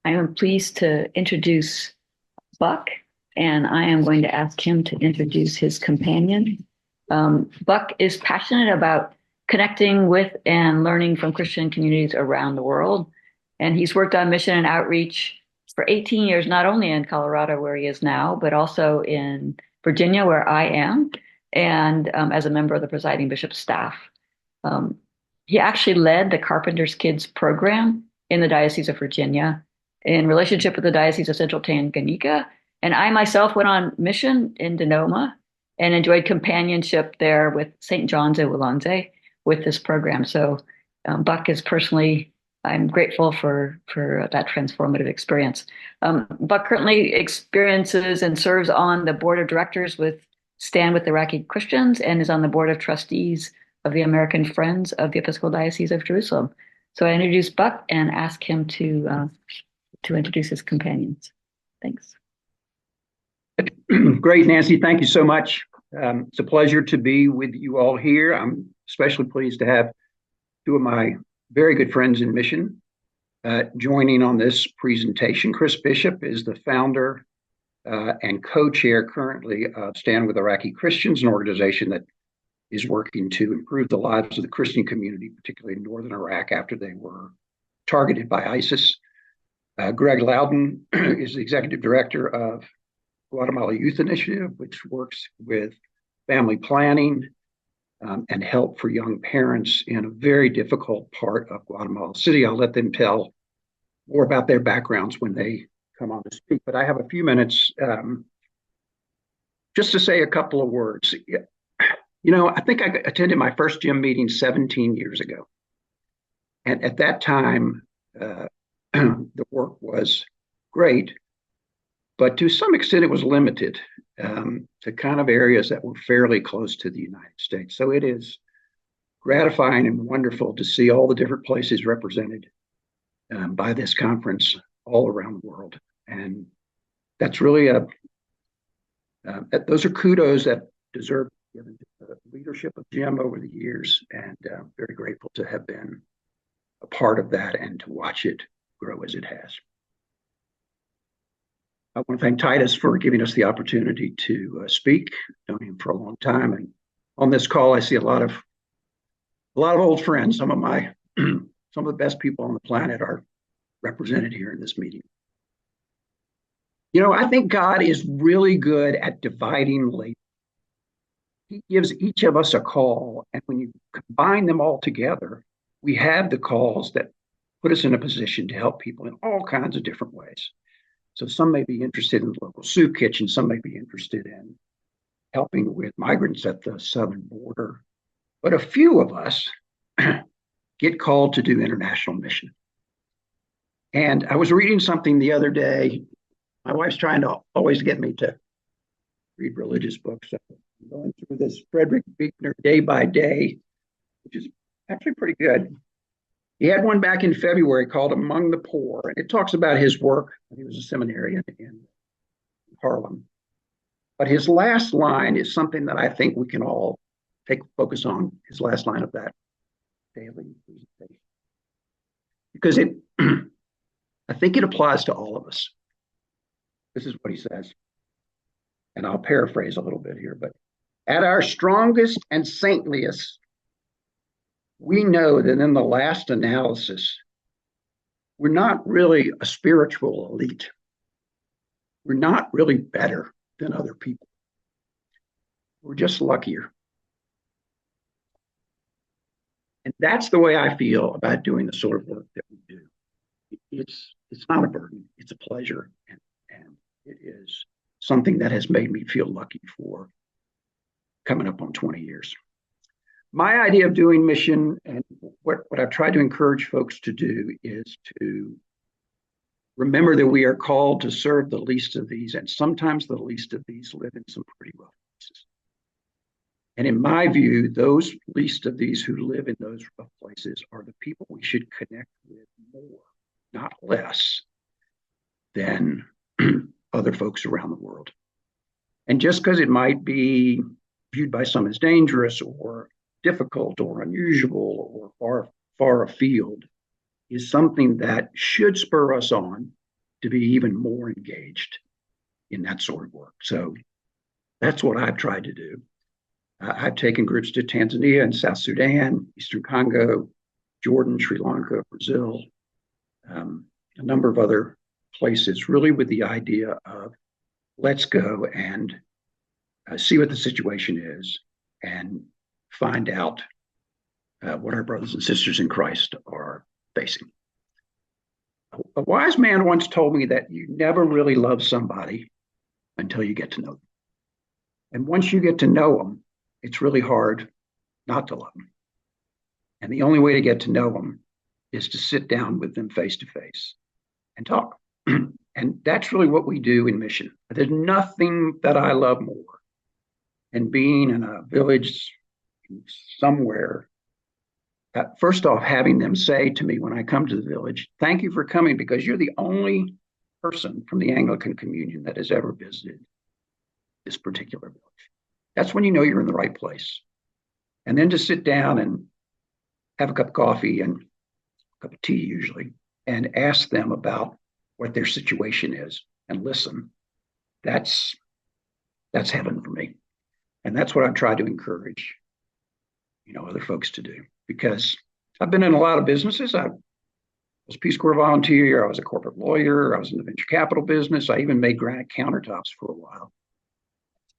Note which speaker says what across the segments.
Speaker 1: I am pleased to introduce Buck, and I am going to ask him to introduce his companion. Buck is passionate about connecting with and learning from Christian communities around the world. And he's worked on mission and outreach for 18 years, not only in Colorado, where he is now, but also in Virginia, where I am, and as a member of the presiding bishop's staff. Um, he actually led the Carpenter's Kids program in the Diocese of Virginia in relationship with the Diocese of Central Tanganyika. And I myself went on mission in Dodoma and enjoyed companionship there with St. John's de Walonze with this program. So Buck is personally, I'm grateful for that transformative experience. Buck currently experiences and serves on the board of directors with Stand with Iraqi Christians and is on the board of trustees of the American Friends of the Episcopal Diocese of Jerusalem. So I introduce Buck and ask him to introduce his companions. Thanks.
Speaker 2: Great, Nancy. Thank you so much. It's a pleasure to be with you all here. I'm especially pleased to have two of my very good friends in mission joining on this presentation. Chris Bishop is the founder and co-chair currently of Stand with Iraqi Christians, an organization that is working to improve the lives of the Christian community, particularly in northern Iraq after they were targeted by ISIS. Greg Lowden is the executive director of Guatemala Youth Initiative, which works with family planning and help for young parents in a very difficult part of Guatemala City. I'll let them tell more about their backgrounds when they come on to speak, but I have a few minutes just to say a couple of words. You know, I think I attended my first gym meeting 17 years ago. And at that time, the work was great, but to some extent it was limited to kind of areas that were fairly close to the United States. So it is gratifying and wonderful to see all the different places represented by this conference all around the world. And that's really those are kudos that deserve given to the leadership of Jim over the years, and very grateful to have been a part of that and to watch it grow as it has. I want to thank Titus for giving us the opportunity to speak. I've known him for a long time, and on this call, I see a lot of old friends. Some of the best people on the planet are represented here in this meeting. You know, I think God is really good at dividing labor. He gives each of us a call, and when you combine them all together, we have the calls that put us in a position to help people in all kinds of different ways. So some may be interested in the local soup kitchen, some may be interested in helping with migrants at the southern border, but a few of us get called to do international mission. And I was reading something the other day. My wife's trying to always get me to read religious books. So I'm going through this Frederick Buechner Day by Day, which is actually pretty good. He had one back in February called Among the Poor, and it talks about his work. He was a seminarian in Harlem. But his last line is something that I think we can all take focus on, his last line of that daily presentation. Because I think it applies to all of us. This is what he says, and I'll paraphrase a little bit here, but at our strongest and saintliest, we know that in the last analysis, we're not really a spiritual elite. We're not really better than other people. We're just luckier. And that's the way I feel about doing the sort of work that we do. It's not a burden, it's a pleasure. And it is something that has made me feel lucky for coming up on 20 years. My idea of doing mission, and what I've tried to encourage folks to do, is to remember that we are called to serve the least of these, and sometimes the least of these live in some pretty rough places. And in my view, those least of these who live in those rough places are the people we should connect with more, not less, than other folks around the world. And just because it might be viewed by some as dangerous or difficult or unusual or far afield, is something that should spur us on to be even more engaged in that sort of work. So that's what I've tried to do. I've taken groups to Tanzania and South Sudan, Eastern Congo, Jordan, Sri Lanka, Brazil, a number of other places, really with the idea of let's go and see what the situation is and find out what our brothers and sisters in Christ are facing. A wise man once told me that you never really love somebody until you get to know them. And once you get to know them, it's really hard not to love them. And the only way to get to know them is to sit down with them face to face and talk. And that's really what we do in mission. There's nothing that I love more than being in a village somewhere. First off, having them say to me when I come to the village, thank you for coming because you're the only person from the Anglican Communion that has ever visited this particular village. That's when you know you're in the right place. And then to sit down and have a cup of coffee and a cup of tea usually, and ask them about what their situation is and listen. That's heaven for me. And that's what I've tried to encourage, other folks to do. Because I've been in a lot of businesses. I was a Peace Corps volunteer. I was a corporate lawyer. I was in the venture capital business. I even made granite countertops for a while.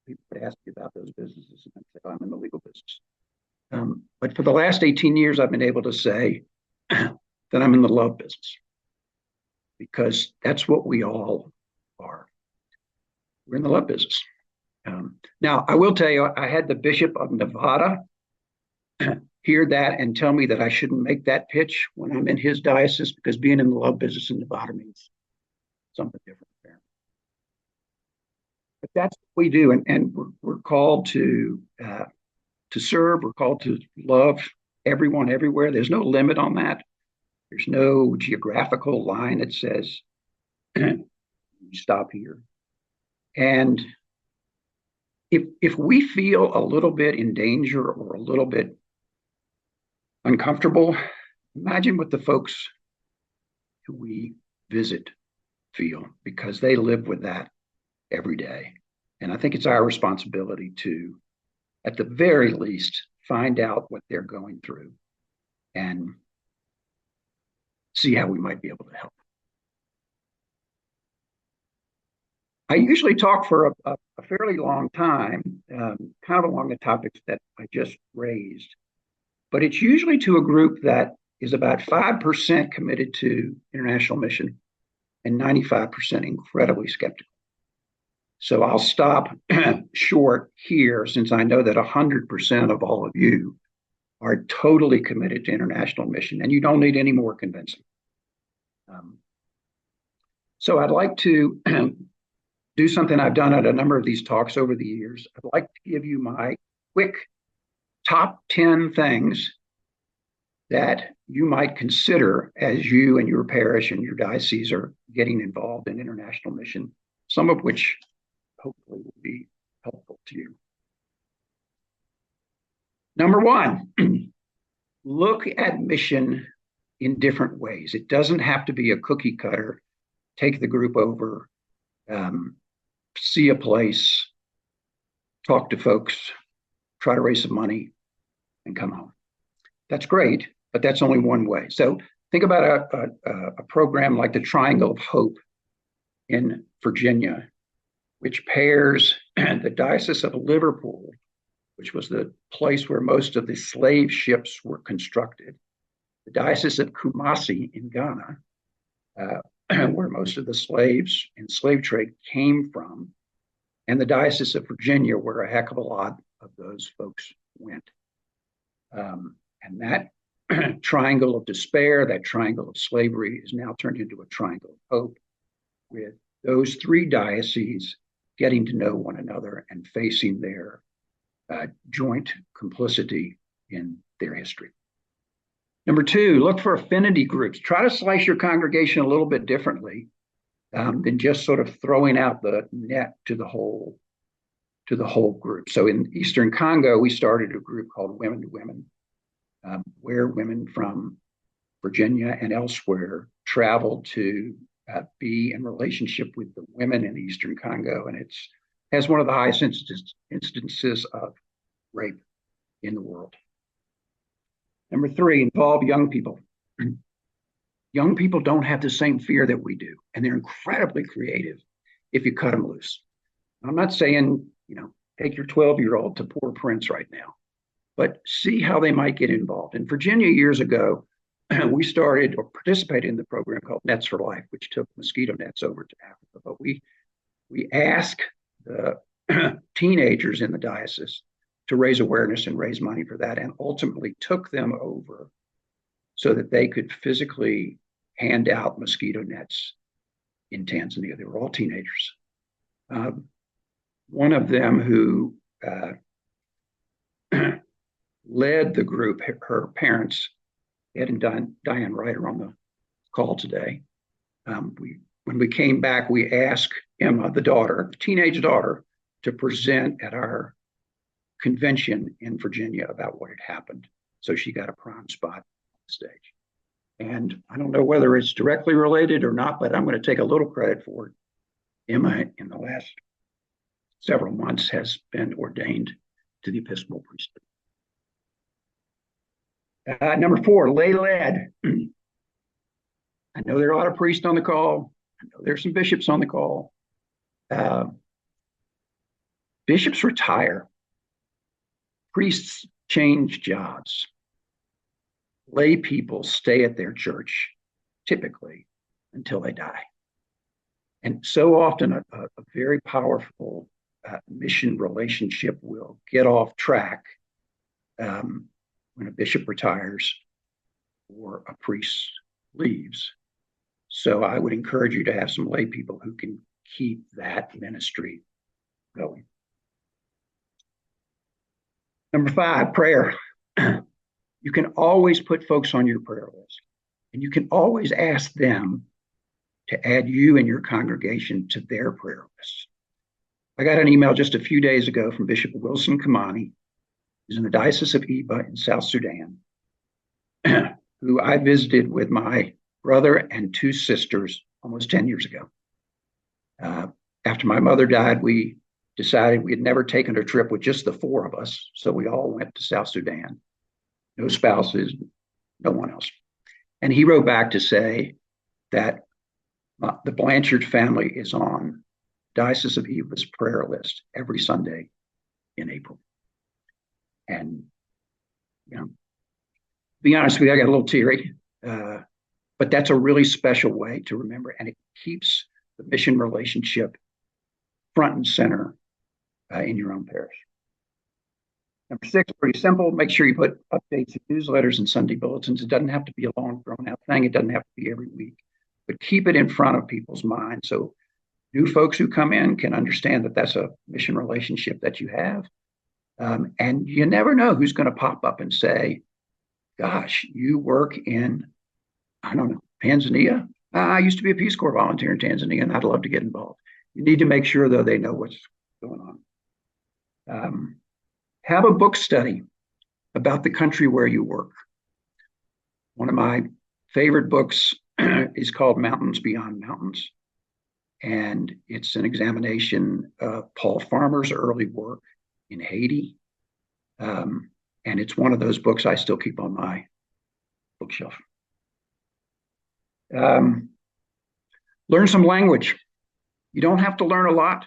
Speaker 2: People would ask me about those businesses, and I'd say, I'm in the legal business. But for the last 18 years, I've been able to say that I'm in the love business because that's what we all are. We're in the love business. Now, I will tell you, I had the Bishop of Nevada hear that and tell me that I shouldn't make that pitch when I'm in his diocese because being in the love business in Nevada means something different there. But that's what we do, and we're called to serve. We're called to love everyone everywhere. There's no limit on that. There's no geographical line that says you stop here. And if we feel a little bit in danger or a little bit uncomfortable, imagine what the folks who we visit feel, because they live with that every day. And I think it's our responsibility to, at the very least, find out what they're going through and see how we might be able to help. I usually talk for a fairly long time, kind of along the topics that I just raised, but it's usually to a group that is about 5% committed to international mission and 95% incredibly skeptical. So I'll stop short here since I know that 100% of all of you are totally committed to international mission and you don't need any more convincing. So I'd like to do something I've done at a number of these talks over the years. I'd like to give you my quick top 10 things that you might consider as you and your parish and your diocese are getting involved in international mission, some of which hopefully will be helpful to you. Number one, look at mission in different ways. It doesn't have to be a cookie cutter. Take the group over, see a place, talk to folks, try to raise some money, and come home. That's great, but that's only one way. So think about a program like the Triangle of Hope in Virginia, which pairs the Diocese of Liverpool, which was the place where most of the slave ships were constructed, the Diocese of Kumasi in Ghana, where most of the slaves in slave trade came from, and the Diocese of Virginia, where a heck of a lot of those folks went. And that triangle of despair, that triangle of slavery is now turned into a triangle of hope, with those three dioceses getting to know one another and facing their joint complicity in their history. Number two, look for affinity groups. Try to slice your congregation a little bit differently than just sort of throwing out the net to the whole group. So in Eastern Congo, we started a group called Women to Women, where women from Virginia and elsewhere traveled to be in relationship with the women in Eastern Congo, and it has one of the highest instances of rape in the world. Number 3, involve young people. Young people don't have the same fear that we do, and they're incredibly creative if you cut them loose. I'm not saying, take your 12-year-old to Port-au-Prince right now, but see how they might get involved. In Virginia years ago, we started or participated in the program called Nets for Life, which took mosquito nets over to Africa. But we asked the teenagers in the diocese to raise awareness and raise money for that, and ultimately took them over so that they could physically hand out mosquito nets in Tanzania. They were all teenagers. One of them who led the group, her parents, Ed and Diane Wright, are on the call today. When we came back, we asked Emma, the teenage daughter, to present at our convention in Virginia about what had happened. So she got a prime spot on the stage. And I don't know whether it's directly related or not, but I'm going to take a little credit for it. Emma, in the last several months, has been ordained to the Episcopal priesthood. Number 4, lay led. I know there are a lot of priests on the call. I know there's some bishops on the call. Bishops retire. Priests change jobs. Lay people stay at their church, typically, until they die. And so often a very powerful mission relationship will get off track when a bishop retires or a priest leaves. So I would encourage you to have some lay people who can keep that ministry going. Number 5, prayer. You can always put folks on your prayer list, and you can always ask them to add you and your congregation to their prayer list. I got an email just a few days ago from Bishop Wilson Kamani, who's in the Diocese of Iba in South Sudan, who I visited with my brother and 2 sisters almost 10 years ago. After my mother died, we decided we had never taken a trip with just the 4 of us, so we all went to South Sudan. No spouses, no one else. And he wrote back to say that the Blanchard family is on Diocese of Iba's prayer list every Sunday in April. And, to be honest with you, I got a little teary, but that's a really special way to remember, and it keeps the mission relationship front and center in your own parish. Number 6, pretty simple. Make sure you put updates in newsletters and Sunday bulletins. It doesn't have to be a long, drawn-out thing. It doesn't have to be every week, but keep it in front of people's minds so new folks who come in can understand that that's a mission relationship that you have. And you never know who's going to pop up and say, gosh, you work in, I don't know, Tanzania? I used to be a Peace Corps volunteer in Tanzania, and I'd love to get involved. You need to make sure, though, they know what's going on. Have a book study about the country where you work. One of my favorite books is called Mountains Beyond Mountains. And it's an examination of Paul Farmer's early work in Haiti. And it's one of those books I still keep on my bookshelf. Learn some language. You don't have to learn a lot,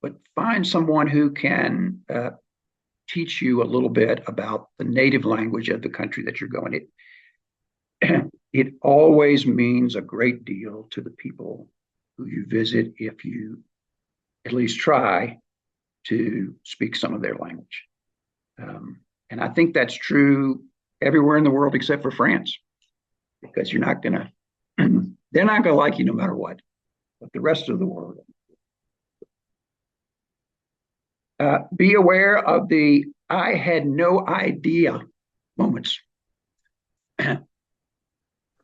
Speaker 2: but find someone who can teach you a little bit about the native language of the country that you're going. It always means a great deal to the people who you visit if you at least try to speak some of their language. And I think that's true everywhere in the world except for France, because you're not going to, they're not going to like you no matter what, but the rest of the world. Be aware of the I had no idea moments.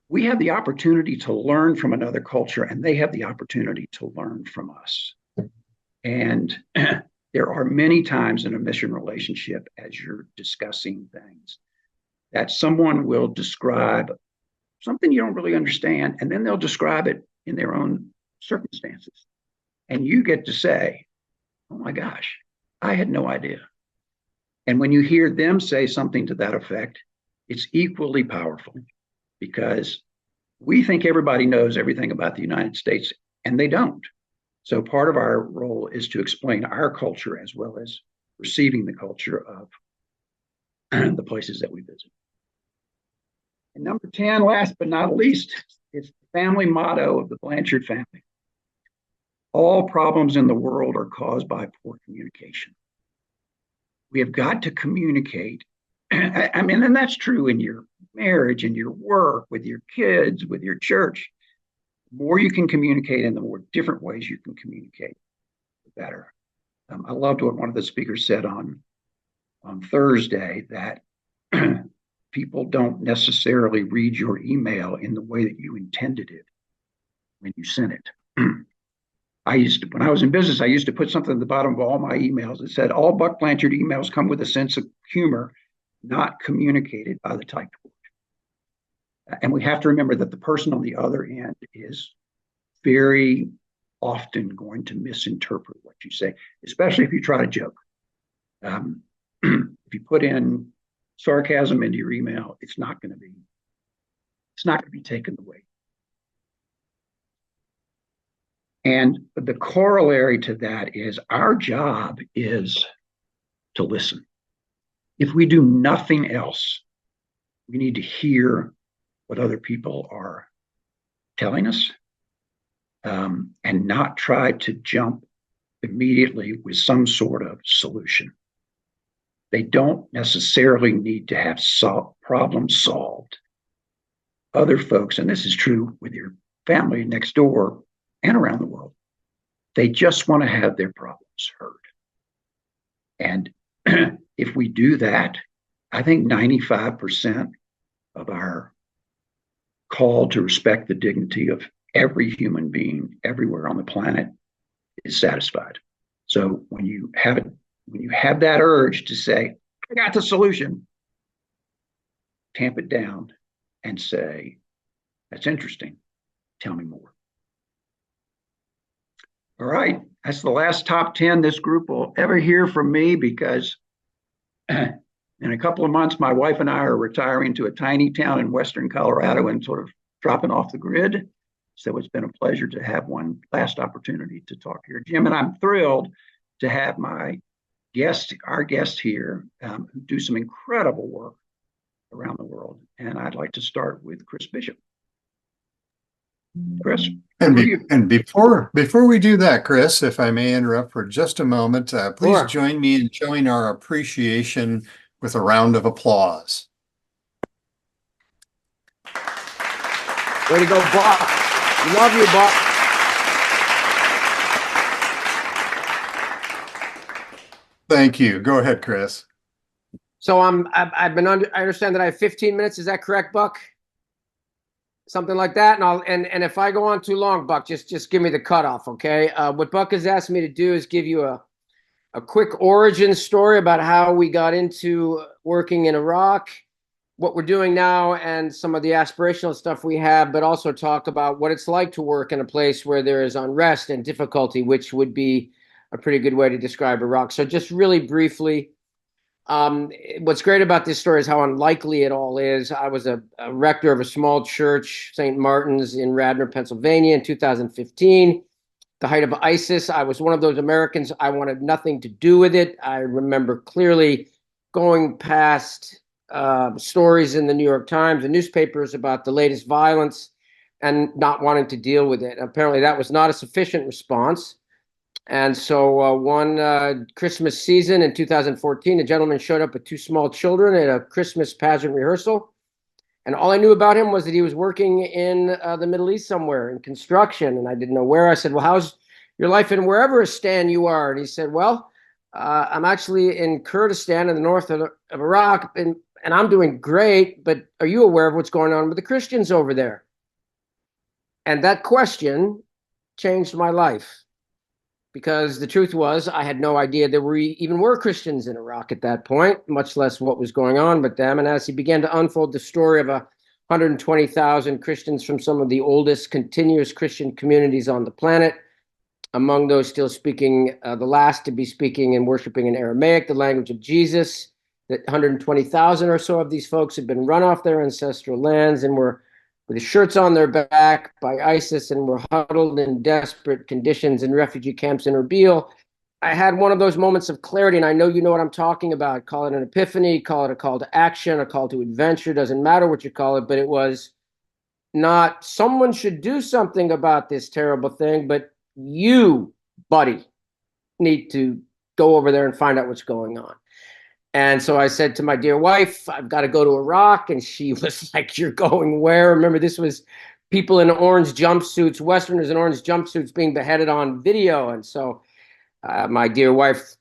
Speaker 2: We have the opportunity to learn from another culture, and they have the opportunity to learn from us. And there are many times in a mission relationship, as you're discussing things, that someone will describe something you don't really understand, and then they'll describe it in their own circumstances. And you get to say, oh my gosh, I had no idea. And when you hear them say something to that effect, it's equally powerful, because we think everybody knows everything about the United States, and they don't. So part of our role is to explain our culture as well as receiving the culture of the places that we visit. And number 10, last but not least, is the family motto of the Blanchard family. All problems in the world are caused by poor communication. We have got to communicate. I mean, and that's true in your marriage, in your work, with your kids, with your church. The more you can communicate and the more different ways you can communicate, the better. I loved what one of the speakers said on Thursday, that people don't necessarily read your email in the way that you intended it when you sent it. When I was in business, I used to put something at the bottom of all my emails that said, all Buck Blanchard emails come with a sense of humor, not communicated by the typed word. And we have to remember that the person on the other end is very often going to misinterpret what you say, especially if you try to joke. If you put in sarcasm into your email, it's not going to be taken away. And the corollary to that is our job is to listen. If we do nothing else, we need to hear what other people are telling us, and not try to jump immediately with some sort of solution. They don't necessarily need to have problems solved. Other folks, and this is true with your family next door and around the world, they just want to have their problems heard. And if we do that, I think 95% of our call to respect the dignity of every human being everywhere on the planet is satisfied. So when you have that urge to say, I got the solution, tamp it down and say, that's interesting. Tell me more. All right, that's the last top 10 this group will ever hear from me, because in a couple of months, my wife and I are retiring to a tiny town in western Colorado and sort of dropping off the grid. So it's been a pleasure to have one last opportunity to talk here, Jim. And I'm thrilled to have our guest here, who do some incredible work around the world. And I'd like to start with Chris Bishop. Chris?
Speaker 3: And before we do that, Chris, if I may interrupt for just a moment, please
Speaker 4: Sure.
Speaker 3: join me in showing our appreciation with a round of applause.
Speaker 4: Way to go, Buck. We love you, Buck.
Speaker 3: Thank you. Go ahead, Chris.
Speaker 4: So I understand that I have 15 minutes. Is that correct, Buck? Something like that. And if I go on too long, Buck, just give me the cutoff, okay? What Buck has asked me to do is give you a quick origin story about how we got into working in Iraq, what we're doing now, and some of the aspirational stuff we have, but also talk about what it's like to work in a place where there is unrest and difficulty, which would be a pretty good way to describe Iraq. So just really briefly, what's great about this story is how unlikely it all is. I was a rector of a small church, St. Martin's in Radnor, Pennsylvania in 2015. The height of ISIS, I was one of those Americans. I wanted nothing to do with it. I remember clearly going past stories in the New York Times and newspapers about the latest violence and not wanting to deal with it. Apparently that was not a sufficient response. And so one Christmas season in 2014, a gentleman showed up with two small children at a Christmas pageant rehearsal. And all I knew about him was that he was working in the Middle East somewhere in construction. And I didn't know where. I said, well, how's your life in wherever Stan you are? And he said, well, I'm actually in Kurdistan in the north of Iraq, and I'm doing great. But are you aware of what's going on with the Christians over there? And that question changed my life. Because the truth was, I had no idea there even were Christians in Iraq at that point, much less what was going on with them. And as he began to unfold the story of a 120,000 Christians from some of the oldest continuous Christian communities on the planet. Among those still speaking, the last to be speaking and worshiping in Aramaic, the language of Jesus. That 120,000 or so of these folks had been run off their ancestral lands and were with the shirts on their back by ISIS and were huddled in desperate conditions in refugee camps in Erbil. I had one of those moments of clarity, and I know you know what I'm talking about. Call it an epiphany, call it a call to action, a call to adventure, doesn't matter what you call it, but it was not someone should do something about this terrible thing, but you, buddy, need to go over there and find out what's going on. And so I said to my dear wife, I've got to go to Iraq. And she was like, you're going where? Remember, this was people in orange jumpsuits, Westerners in orange jumpsuits being beheaded on video. And so my dear wife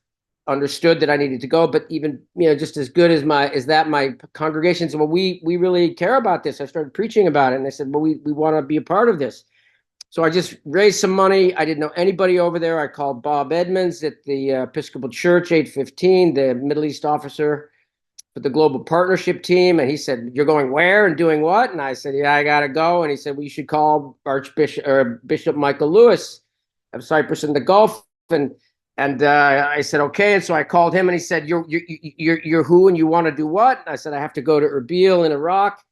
Speaker 4: understood that I needed to go, but even, just as good as my congregation said, well, we really care about this. I started preaching about it. And they said, well, we want to be a part of this. So I just raised some money. I didn't know anybody over there. I called Bob Edmonds at the Episcopal Church, 815, the Middle East officer for the Global Partnership team. And he said, you're going where and doing what? And I said, yeah, I got to go. And he said, well, you should call Bishop Michael Lewis of Cyprus in the Gulf. And I said, okay. And so I called him and he said, you're who and you want to do what? And I said, I have to go to Erbil in Iraq.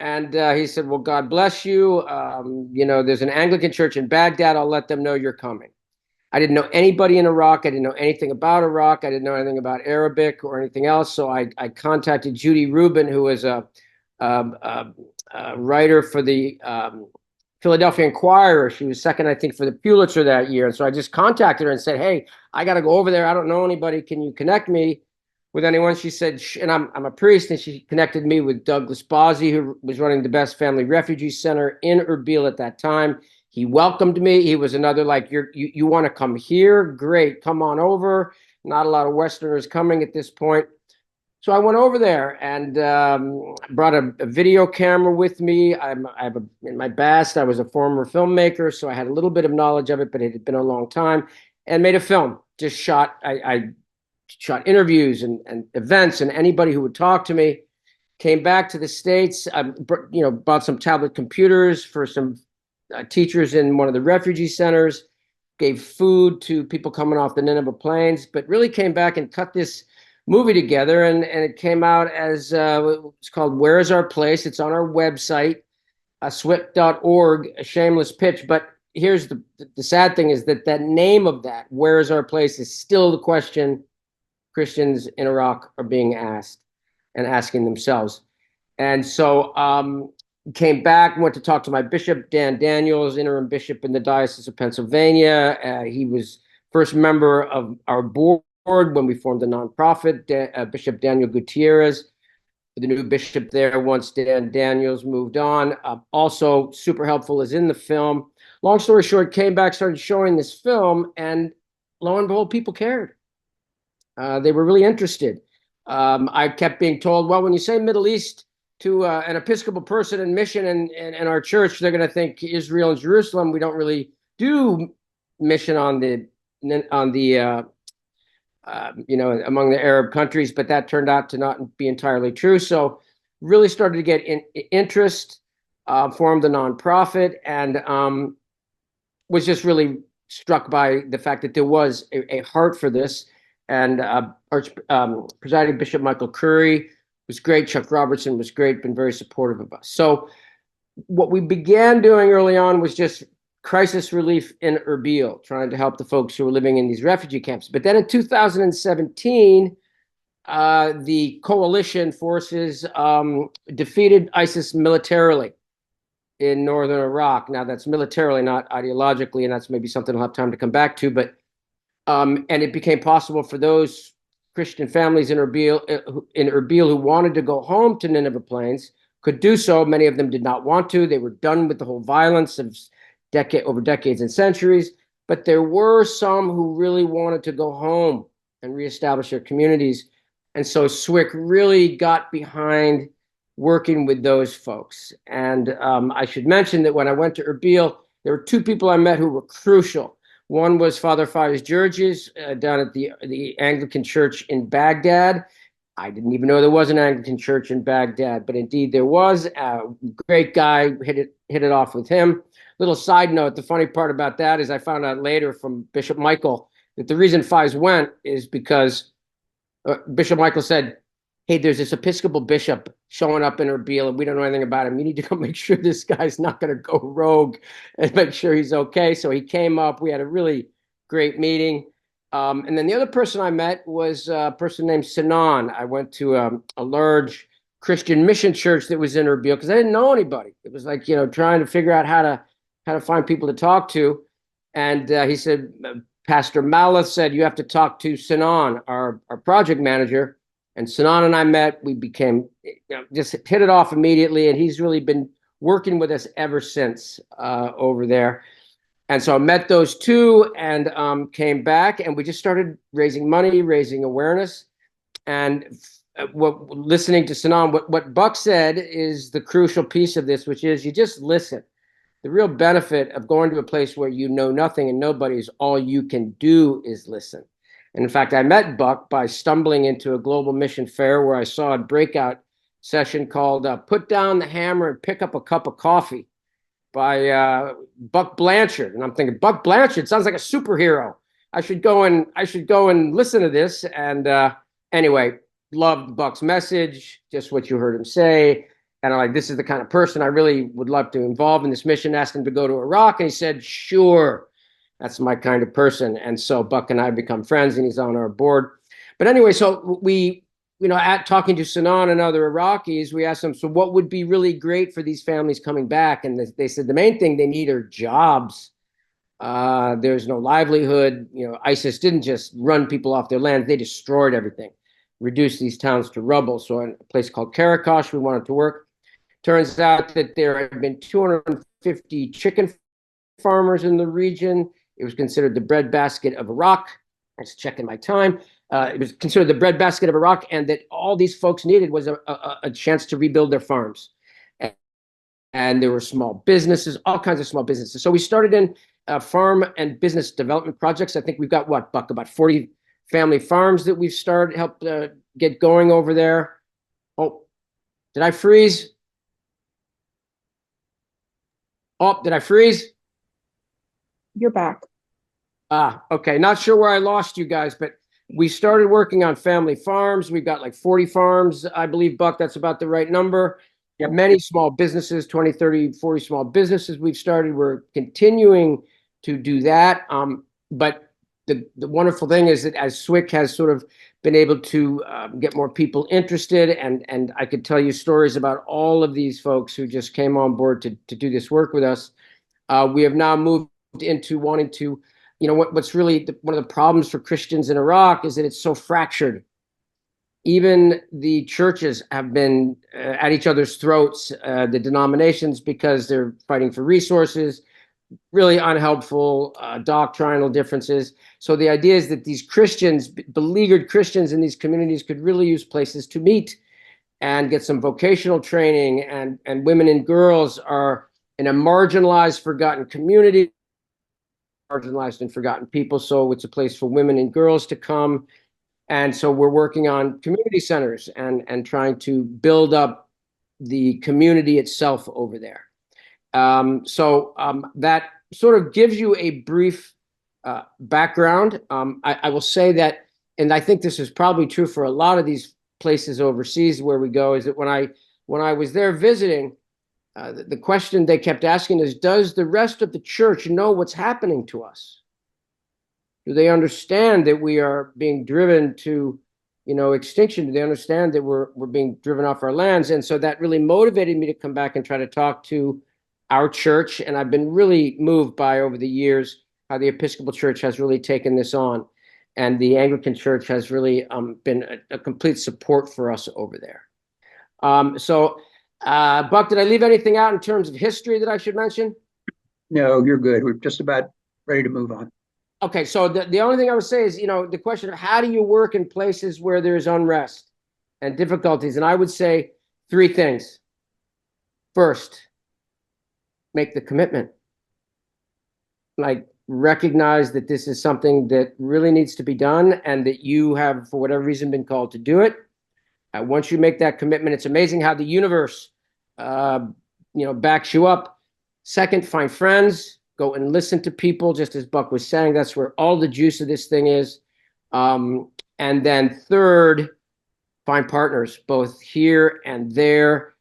Speaker 4: And he said, well, God bless you. There's an Anglican church in Baghdad. I'll let them know you're coming. I didn't know anybody in Iraq. I didn't know anything about Iraq. I didn't know anything about Arabic or anything else. So I contacted Judy Rubin, who is a writer for the Philadelphia Inquirer. She was second, I think, for the Pulitzer that year. And so I just contacted her and said, hey, I got to go over there. I don't know anybody. Can you connect me with anyone? She said, and I'm a priest, and she connected me with Douglas Bozzi, who was running the Best Family Refugee Center in Erbil at that time. He welcomed me. He was another like, you want to come here? Great, come on over. Not a lot of Westerners coming at this point. So I went over there and brought a video camera with me. In my past, I was a former filmmaker, so I had a little bit of knowledge of it, but it had been a long time, and made a film. Just shot, I shot interviews and events, and anybody who would talk to me. Came back to the States. Bought some tablet computers for some teachers in one of the refugee centers. Gave food to people coming off the Nineveh plains, but really came back and cut this movie together, and it came out as it's called Where Is Our Place? It's on our website, SWIP.org, a shameless pitch. But here's the sad thing is that name of that, Where Is Our Place, is still the question Christians in Iraq are being asked and asking themselves. And so came back, went to talk to my bishop, Dan Daniels, interim bishop in the Diocese of Pennsylvania. He was first member of our board when we formed the nonprofit, Bishop Daniel Gutierrez, the new bishop there once Dan Daniels moved on. Also super helpful is in the film. Long story short, came back, started showing this film, and lo and behold, people cared. They were really interested. I kept being told, well, when you say Middle East to an Episcopal person in mission and our church, they're going to think Israel and Jerusalem. We don't really do mission on the among the Arab countries, but that turned out to not be entirely true. So really started to get interest, formed a nonprofit, and was just really struck by the fact that there was a heart for this. And Presiding Bishop Michael Curry was great. Chuck Robertson was great, been very supportive of us. So what we began doing early on was just crisis relief in Erbil, trying to help the folks who were living in these refugee camps. But then in 2017, the coalition forces defeated ISIS militarily in northern Iraq. Now, that's militarily, not ideologically, and that's maybe something I'll have time to come back to. But and it became possible for those Christian families in Erbil who wanted to go home to Nineveh Plains could do so. Many of them did not want to. They were done with the whole violence of over decades and centuries. But there were some who really wanted to go home and reestablish their communities. And so SWIC really got behind working with those folks. And I should mention that when I went to Erbil, there were two people I met who were crucial. One was Father Faiz Georges down at the Anglican Church in Baghdad. I didn't even know there was an Anglican church in Baghdad, but indeed there was. A great guy, hit it off with him. Little side note, the funny part about that is I found out later from Bishop Michael that the reason Fies went is because Bishop Michael said, hey, there's this Episcopal bishop showing up in Erbil and we don't know anything about him. You need to go make sure this guy's not going to go rogue and make sure he's okay. So he came up. We had a really great meeting. And then the other person I met was a person named Sinan. I went to a large Christian mission church that was in Erbil because I didn't know anybody. It was like, trying to figure out how to find people to talk to. And he said, Pastor Malith said, you have to talk to Sinan, our project manager. And Sinan and I met. We became, just hit it off immediately. And he's really been working with us ever since over there. And so I met those two and came back, and we just started raising money, raising awareness. And listening to Sinan, what Buck said is the crucial piece of this, which is you just listen. The real benefit of going to a place where you know nothing and nobody is all you can do is listen. And in fact, I met Buck by stumbling into a global mission fair where I saw a breakout session called Put Down the Hammer and Pick Up a Cup of Coffee by Buck Blanchard. And I'm thinking, Buck Blanchard sounds like a superhero. I should go and listen to this. And anyway, loved Buck's message, just what you heard him say. And I'm like, this is the kind of person I really would love to involve in this mission. Asked him to go to Iraq, and he said, sure, that's my kind of person. And so Buck and I become friends, and he's on our board. But anyway, so we, at talking to Sinan and other Iraqis, we asked them, so what would be really great for these families coming back? And they said the main thing they need are jobs. There's no livelihood. ISIS didn't just run people off their land. They destroyed everything, reduced these towns to rubble. So in a place called Karakosh, we wanted to work. Turns out that there had been 250 chicken farmers in the region. It was considered the breadbasket of Iraq. I was checking my time. It was considered the breadbasket of Iraq, and that all these folks needed was a chance to rebuild their farms. And there were small businesses, all kinds of small businesses. So we started in farm and business development projects. I think we've got, Buck, about 40 family farms that we've helped get going over there. Oh, did I freeze? Oh, did I freeze?
Speaker 5: You're back.
Speaker 4: Okay. Not sure where I lost you guys, but we started working on family farms. We've got like 40 farms, I believe, Buck, that's about the right number.
Speaker 2: Yep.
Speaker 4: Many small businesses, 20, 30, 40 small businesses we've started. We're continuing to do that. But the wonderful thing is that as SWIC has sort of been able to get more people interested, and I could tell you stories about all of these folks who just came on board to do this work with us. We have now moved into wanting to, what's really one of the problems for Christians in Iraq is that it's so fractured. Even the churches have been at each other's throats, the denominations, because they're fighting for resources, really unhelpful doctrinal differences. So the idea is that these Christians, beleaguered Christians in these communities, could really use places to meet and get some vocational training. And women and girls are in a marginalized, forgotten community, marginalized and forgotten people. So it's a place for women and girls to come. And so we're working on community centers and trying to build up the community itself over there. That sort of gives you a brief background. I will say that, and I think this is probably true for a lot of these places overseas where we go, is that when I was there visiting, the question they kept asking is, does the rest of the church know what's happening to us? Do they understand that we are being driven to, extinction? Do they understand that we're being driven off our lands? And so that really motivated me to come back and try to talk to our church. And I've been really moved by, over the years, how the Episcopal Church has really taken this on. And the Anglican Church has really been a complete support for us over there. Buck, did I leave anything out in terms of history that I should mention?
Speaker 2: No, you're good. We're just about ready to move on.
Speaker 4: Okay, so the only thing I would say is, the question of how do you work in places where there's unrest and difficulties? And I would say 3 things. First, make the commitment. Like, recognize that this is something that really needs to be done and that you have, for whatever reason, been called to do it. Once you make that commitment, it's amazing how the universe, backs you up. Second, find friends. Go and listen to people, just as Buck was saying. That's where all the juice of this thing is. And then third, find partners, both here and there.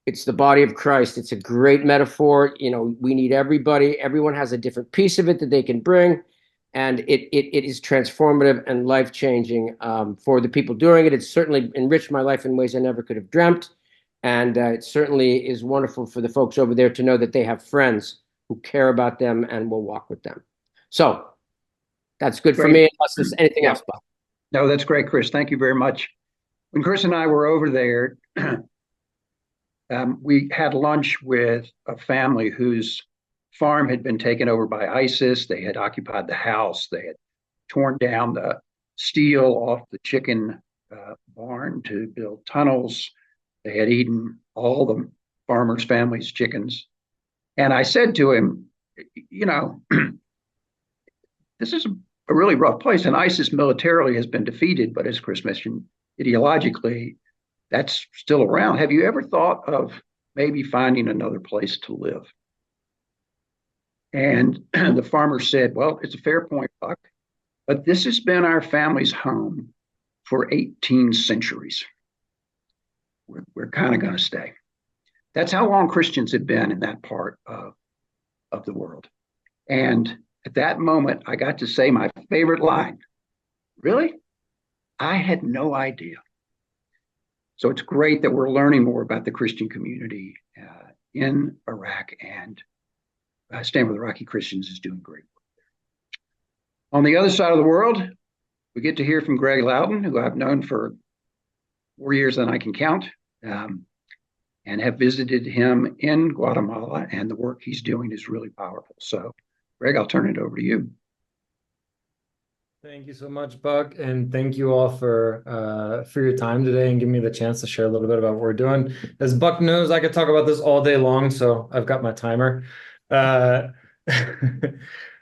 Speaker 4: It's the body of Christ. It's a great metaphor. We need everybody. Everyone has a different piece of it that they can bring. And it is transformative and life-changing for the people doing it. It's certainly enriched my life in ways I never could have dreamt. And it certainly is wonderful for the folks over there to know that they have friends who care about them and will walk with them. So that's good for me, unless there's anything else, Bob.
Speaker 2: No, that's great, Chris. Thank you very much. When Chris and I were over there, we had lunch with a family whose farm had been taken over by ISIS. They had occupied the house. They had torn down the steel off the chicken barn to build tunnels. They had eaten all the farmers' families' chickens. And I said to him, this is a really rough place. And ISIS militarily has been defeated, but as Chris mentioned, ideologically, that's still around. Have you ever thought of maybe finding another place to live? And the farmer said, well, it's a fair point, Buck, but this has been our family's home for 18 centuries. We're kind of going to stay. That's how long Christians have been in that part of the world. And at that moment, I got to say my favorite line. Really? I had no idea. So it's great that we're learning more about the Christian community in Iraq, and Stand with Iraqi Christians is doing great work there. On the other side of the world, we get to hear from Greg Lowden, who I've known for 4 years than I can count, and have visited him in Guatemala, and the work he's doing is really powerful. So, Greg, I'll turn it over to you.
Speaker 6: Thank you so much, Buck, and thank you all for your time today and giving me the chance to share a little bit about what we're doing. As Buck knows, I could talk about this all day long, so I've got my timer. I've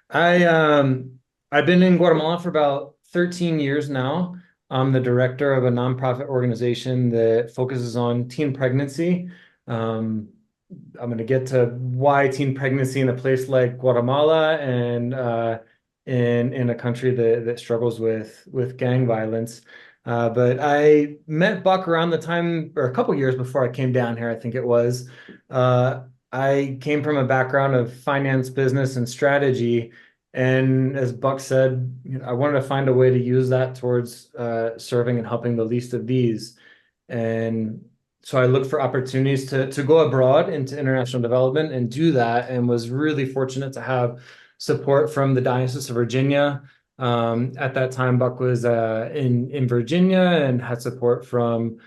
Speaker 6: been in Guatemala for about 13 years now. I'm the director of a nonprofit organization that focuses on teen pregnancy. I'm going to get to why teen pregnancy in a place like Guatemala and in a country that struggles with gang violence. But I met Buck around the time, or a couple years before I came down here, I think it was. I came from a background of finance, business, and strategy. And as Buck said, I wanted to find a way to use that towards serving and helping the least of these. And so I looked for opportunities to go abroad into international development and do that, and was really fortunate to have support from the Diocese of Virginia. At that time, Buck was in Virginia and had support from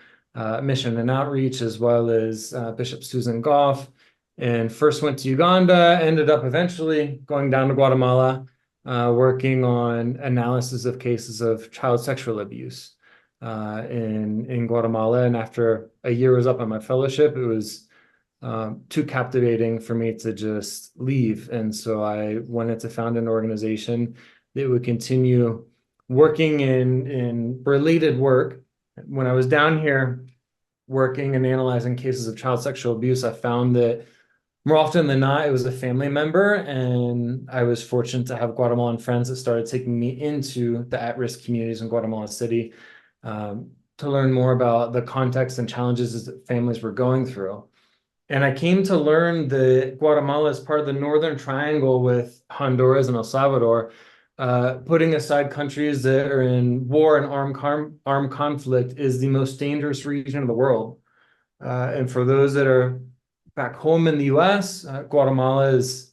Speaker 6: Mission and Outreach, as well as Bishop Susan Goff. And first went to Uganda, ended up eventually going down to Guatemala, working on analysis of cases of child sexual abuse in Guatemala. And after a year was up on my fellowship, it was too captivating for me to just leave. And so I wanted to found an organization that would continue working in related work. When I was down here working and analyzing cases of child sexual abuse, I found that more often than not, it was a family member, and I was fortunate to have Guatemalan friends that started taking me into the at-risk communities in Guatemala City to learn more about the context and challenges that families were going through. And I came to learn that Guatemala is part of the Northern Triangle with Honduras and El Salvador, putting aside countries that are in war and armed conflict, is the most dangerous region of the world. And for those that are back home in the U.S., Guatemala is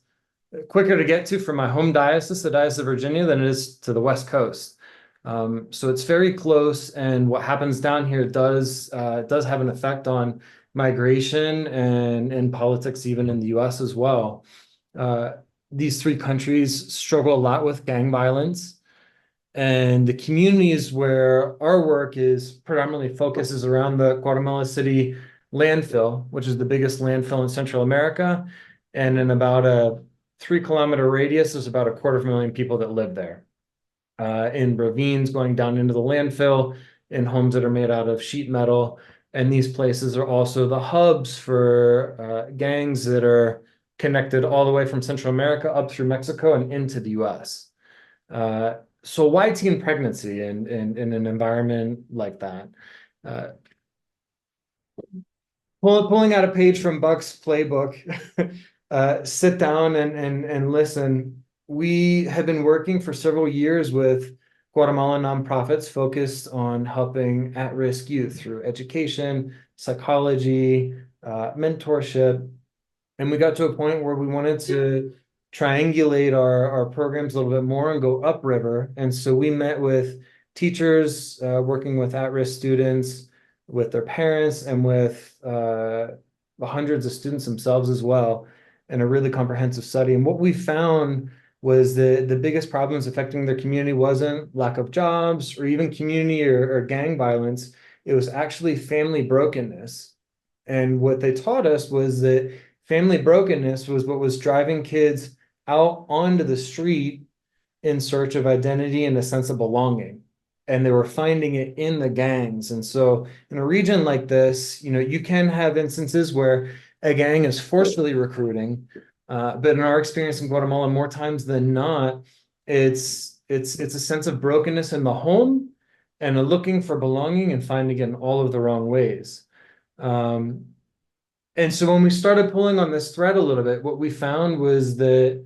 Speaker 6: quicker to get to from my home diocese, the Diocese of Virginia, than it is to the West Coast. So it's very close, and what happens down here does have an effect on migration and politics, even in the U.S. as well. These three countries struggle a lot with gang violence, and the communities where our work is predominantly focuses around the Guatemala City landfill, which is the biggest landfill in Central America. And in about a 3-kilometer radius, there's about 250,000 people that live there. In ravines going down into the landfill, in homes that are made out of sheet metal. And these places are also the hubs for gangs that are connected all the way from Central America up through Mexico and into the US. So why teen pregnancy in an environment like that? Pulling out a page from Buck's playbook, sit down and listen. We have been working for several years with Guatemalan nonprofits focused on helping at-risk youth through education, psychology, mentorship. And we got to a point where we wanted to triangulate our programs a little bit more and go upriver. And so we met with teachers working with at-risk students, with their parents, and with the hundreds of students themselves as well, in a really comprehensive study. And what we found was the biggest problems affecting their community wasn't lack of jobs or even community or gang violence. It was actually family brokenness. And what they taught us was that family brokenness was what was driving kids out onto the street in search of identity and a sense of belonging. And they were finding it in the gangs. And so in a region like this, you can have instances where a gang is forcefully recruiting. But in our experience in Guatemala, more times than not, it's a sense of brokenness in the home and a looking for belonging and finding it in all of the wrong ways. And so when we started pulling on this thread a little bit, what we found was that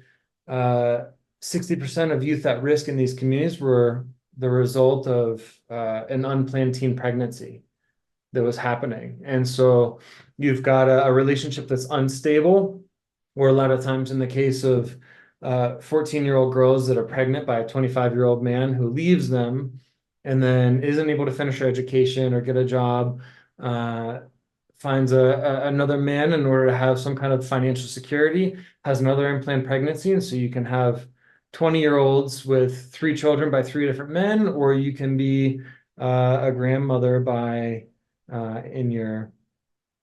Speaker 6: 60% of youth at risk in these communities were the result of an unplanned teen pregnancy that was happening. And so you've got a relationship that's unstable, or a lot of times in the case of 14-year-old girls that are pregnant by a 25-year-old man who leaves them and then isn't able to finish her education or get a job, finds another man in order to have some kind of financial security, has another unplanned pregnancy. And so you can have 20-year-olds with 3 children by 3 different men, or you can be a grandmother in your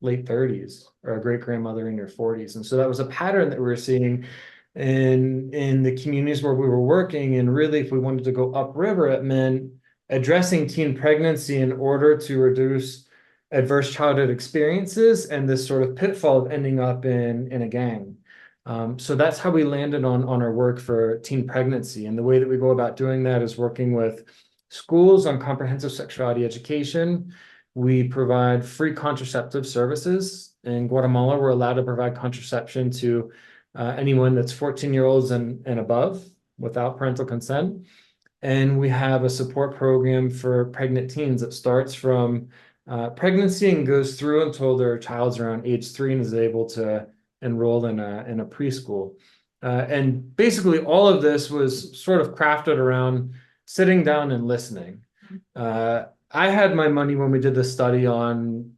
Speaker 6: late 30s, or a great-grandmother in your 40s. And so that was a pattern that we were seeing in the communities where we were working. And really, if we wanted to go upriver, it meant addressing teen pregnancy in order to reduce adverse childhood experiences and this sort of pitfall of ending up in a gang. So that's how we landed on our work for teen pregnancy. And the way that we go about doing that is working with schools on comprehensive sexuality education. We provide free contraceptive services. In Guatemala, we're allowed to provide contraception to anyone that's 14-year-olds and above without parental consent. And we have a support program for pregnant teens that starts from pregnancy and goes through until their child's around age 3 and is able to enroll in a preschool. And basically all of this was sort of crafted around sitting down and listening. I had my money when we did the study on,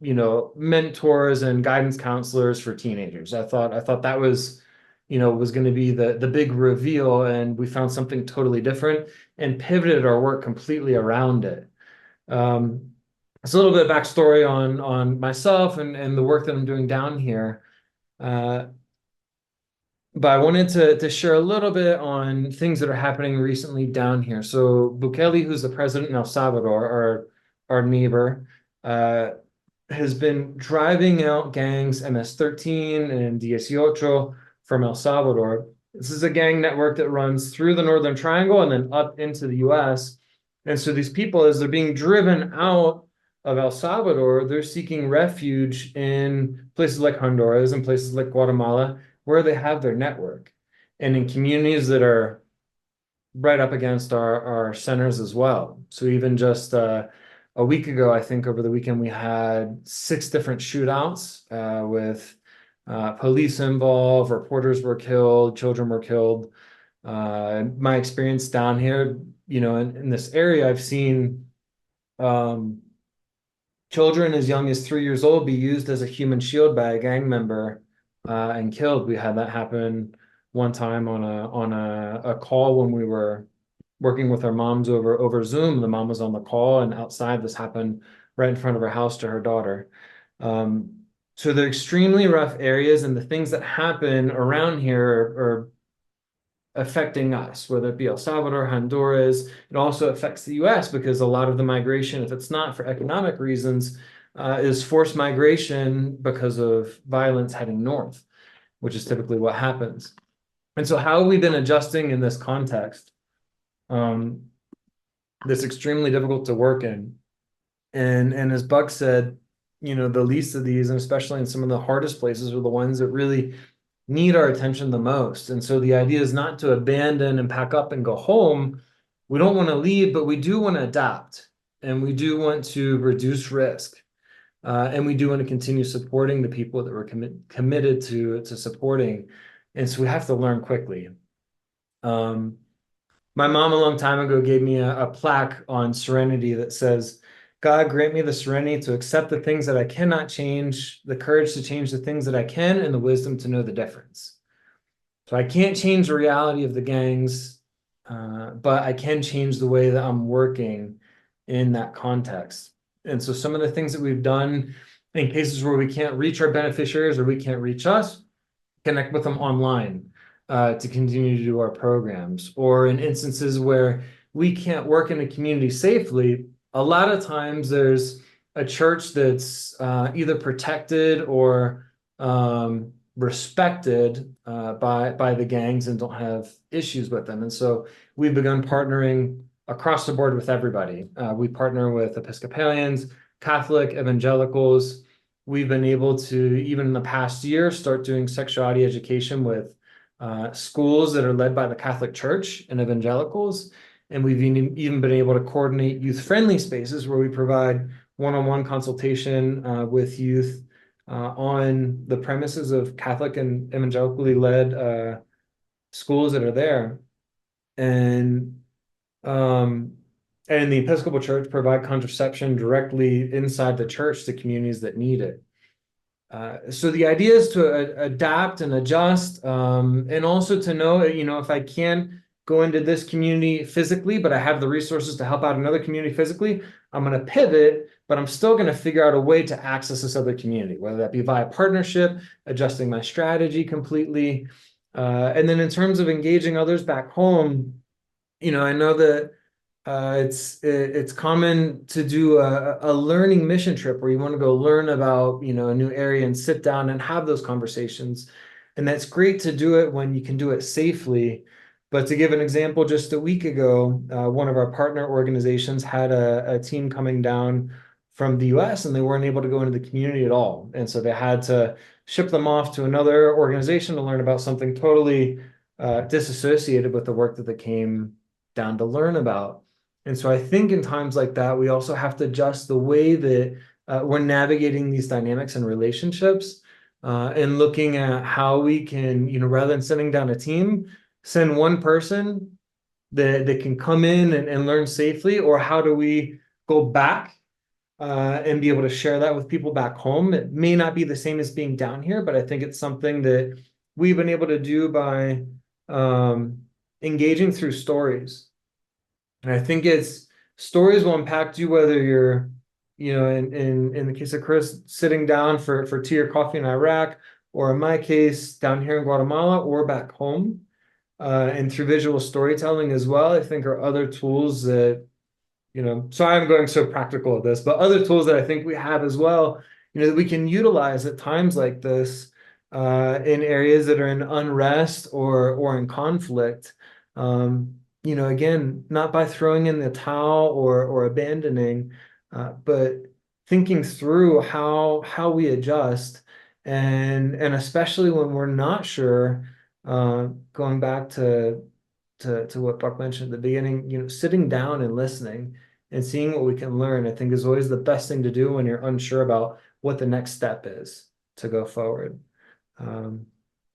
Speaker 6: mentors and guidance counselors for teenagers. I thought that was, was going to be the big reveal, and we found something totally different and pivoted our work completely around it. It's a little bit of backstory on myself and the work that I'm doing down here. But I wanted to share a little bit on things that are happening recently down here. So Bukele, who's the president in El Salvador, our neighbor, has been driving out gangs MS-13 and 18 from El Salvador. This is a gang network that runs through the Northern Triangle and then up into the US. And so these people, as they're being driven out of El Salvador, they're seeking refuge in places like Honduras and places like Guatemala, where they have their network, and in communities that are right up against our centers as well. So even just a week ago, I think over the weekend, we had 6 different shootouts with police involved, reporters were killed, children were killed. My experience down here, in this area, I've seen children as young as 3 years old be used as a human shield by a gang member and killed. We had that happen one time on a call when we were working with our moms over Zoom. The mom was on the call, and outside this happened right in front of her house to her daughter. So they're extremely rough areas, and the things that happen around here are affecting us, whether it be El Salvador, Honduras. It also affects the US because a lot of the migration, if it's not for economic reasons, is forced migration because of violence heading north, which is typically what happens. And so how have we been adjusting in this context? That's extremely difficult to work in. And as Buck said, the least of these, and especially in some of the hardest places, are the ones that really need our attention the most. And so the idea is not to abandon and pack up and go home. We don't want to leave, but we do want to adapt, and we do want to reduce risk. And we do want to continue supporting the people that we're committed to supporting. And so we have to learn quickly. My mom a long time ago gave me a plaque on serenity that says, God, grant me the serenity to accept the things that I cannot change, the courage to change the things that I can, and the wisdom to know the difference. So I can't change the reality of the gangs, but I can change the way that I'm working in that context. And so some of the things that we've done in cases where we can't reach our beneficiaries or we can't reach us, connect with them online to continue to do our programs. Or in instances where we can't work in a community safely, a lot of times there's a church that's either protected or respected by the gangs and don't have issues with them. And so we've begun partnering across the board with everybody. We partner with Episcopalians, Catholic, evangelicals. We've been able to, even in the past year, start doing sexuality education with schools that are led by the Catholic Church and evangelicals. And we've even been able to coordinate youth-friendly spaces where we provide one-on-one consultation with youth on the premises of Catholic and evangelically led schools that are there. And the Episcopal Church provide contraception directly inside the church to communities that need it. So the idea is to adapt and adjust, and also to know, if I can go into this community physically, but I have the resources to help out another community physically, I'm going to pivot, but I'm still going to figure out a way to access this other community, whether that be via partnership, adjusting my strategy completely. And then in terms of engaging others back home, I know that it's common to do a learning mission trip where you want to go learn about, a new area and sit down and have those conversations. And that's great to do it when you can do it safely. But to give an example, just a week ago, one of our partner organizations had a team coming down from the US and they weren't able to go into the community at all. And so they had to ship them off to another organization to learn about something totally disassociated with the work that they came down to learn about. And so I think in times like that, we also have to adjust the way that we're navigating these dynamics and relationships and looking at how we can, rather than sending down a team, send one person that can come in and learn safely, or how do we go back and be able to share that with people back home? It may not be the same as being down here, but I think it's something that we've been able to do by engaging through stories. And I think stories will impact you whether you're, in the case of Chris, sitting down for tea or coffee in Iraq, or in my case, down here in Guatemala or back home. And through visual storytelling as well, I think are other tools that, sorry I'm going so practical at this, but other tools that I think we have as well, that we can utilize at times like this in areas that are in unrest or in conflict. Again, not by throwing in the towel or abandoning, but thinking through how we adjust, and especially when we're not sure, going back to what Buck mentioned at the beginning, sitting down and listening and seeing what we can learn, I think is always the best thing to do when you're unsure about what the next step is to go forward.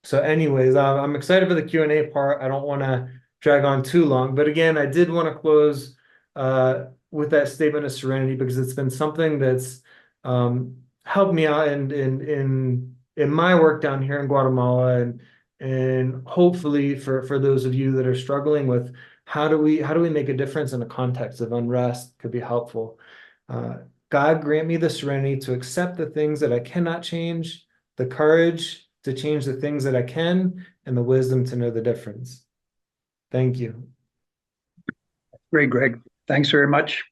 Speaker 6: So anyways, I'm excited for the Q&A part. I don't want to drag on too long, but again, I did want to close with that statement of serenity, because it's been something that's helped me out in my work down here in Guatemala, and hopefully for those of you that are struggling with how do we make a difference in a context of unrest, could be helpful. God grant me the serenity to accept the things that I cannot change, the courage to change the things that I can, and the wisdom to know the difference. Thank you.
Speaker 2: Great, Greg. Thanks very much.